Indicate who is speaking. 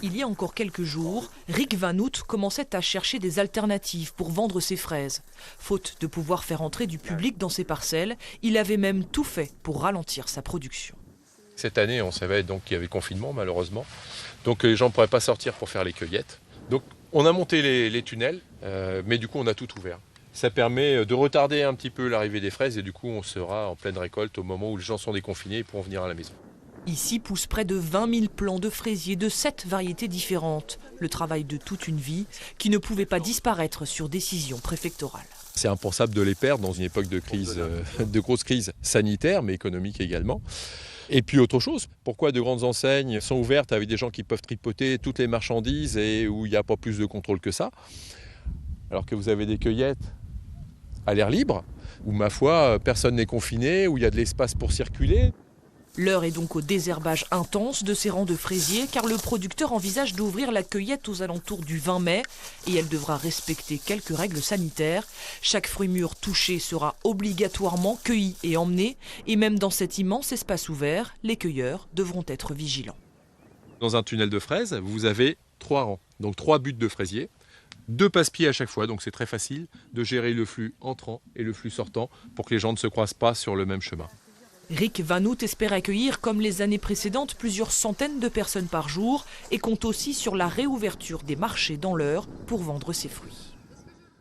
Speaker 1: Il y a encore quelques jours, Rick Van Hout commençait à chercher des alternatives pour vendre ses fraises. Faute de pouvoir faire entrer du public dans ses parcelles, il avait même tout fait pour ralentir sa production.
Speaker 2: Cette année, on savait donc qu'il y avait confinement malheureusement, donc les gens ne pourraient pas sortir pour faire les cueillettes. Donc on a monté les tunnels, mais du coup on a tout ouvert. Ça permet de retarder un petit peu l'arrivée des fraises et du coup on sera en pleine récolte au moment où les gens sont déconfinés et pourront venir à la maison.
Speaker 1: Ici poussent près de 20 000 plants de fraisiers de 7 variétés différentes. Le travail de toute une vie qui ne pouvait pas disparaître sur décision préfectorale.
Speaker 2: C'est impensable de les perdre dans une époque de crise, de grosse crise sanitaire mais économique également. Et puis autre chose, pourquoi de grandes enseignes sont ouvertes avec des gens qui peuvent tripoter toutes les marchandises et où il n'y a pas plus de contrôle que ça, alors que vous avez des cueillettes à l'air libre, où ma foi, personne n'est confiné, où il y a de l'espace pour circuler.
Speaker 1: L'heure est donc au désherbage intense de ces rangs de fraisiers car le producteur envisage d'ouvrir la cueillette aux alentours du 20 mai et elle devra respecter quelques règles sanitaires. Chaque fruit mûr touché sera obligatoirement cueilli et emmené et même dans cet immense espace ouvert, les cueilleurs devront être vigilants.
Speaker 2: Dans un tunnel de fraises, vous avez 3 rangs, donc 3 buttes de fraisiers, 2 passe-pieds à chaque fois, donc c'est très facile de gérer le flux entrant et le flux sortant pour que les gens ne se croisent pas sur le même chemin.
Speaker 1: Rick Van Hout espère accueillir, comme les années précédentes, plusieurs centaines de personnes par jour et compte aussi sur la réouverture des marchés dans l'heure pour vendre ses fruits.